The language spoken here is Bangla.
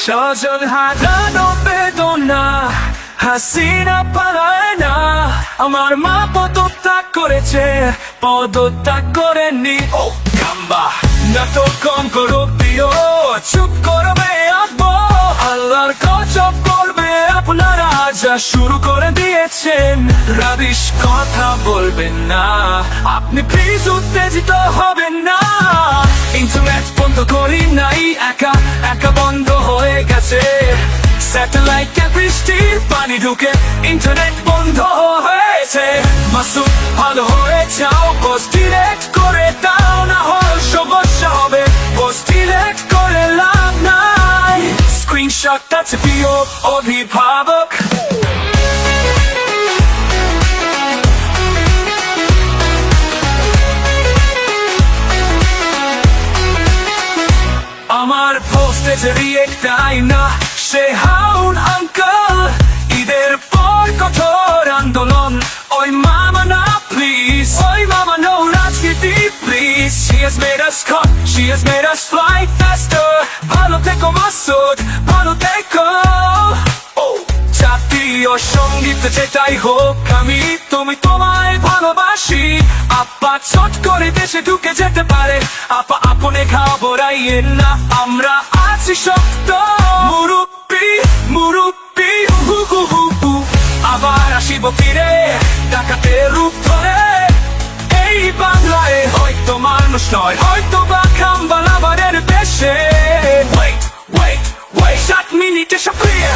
স্বজন হারানো বেদনা হাসিনা পালায় না। আমার মা পদত্যাগ করেছে, পদত্যাগ করেনি। ও কাম্বা নাটক কম করো প্রিয়, চুপ করবে আব্বু। আল্লাহর গজব করবে আপনারা, যা শুরু করে দিয়েছেন। রাবিশ কথা বলবেন না, আপনি প্লিজ উত্তেজিত হবেন না। ইন্টারনেট বন্ধ করি নাই, একা একা বন্ধ হয়ে গেছে। স্যাটেলাইটে বৃষ্টির পানি ঢুকে ইন্টারনেট বন্ধ হয়েছে। মাসুদ ভালো হয়ে যাও, পোস্ট ডিলেট করে দাও, না হলে সমস্যা হবে। পোস্ট ডিলেট করে লাভ নাই, স্ক্রিনশট আছে প্রিয় অভিভাবক। আমার পোস্টে যে রিয়েক্টাই না, সে হাউন আঙ্কেল। ঈদের পর কঠোর আন্দোলন, ওই মামা না প্লিজ, ওই মামা no রাজনীতি please. She has made us cut, she has made us fly faster. ভালো থেকো মাসুদ, ভালো থেকো। জাতীয় সঙ্গীত যেটাই হোক, আমি তুমি তোমায় ভালোবাসি। আপা চট করে দেশে ঢুকে যেতে পারে, আপা আপনে ঘাবড়াইয়েন না, আমরা আছি শক্ত। মুরুব্বি মুরুব্বি হু হু হু হু, আবার আসিব ফিরে ডাকাতের রূপ ধরে। এই বাংলায় হয়তো মানুষ নয়, হয়তো বা খাম্বালাবারের বেশে। Wait, 7 মিনিটে সক্রিয়।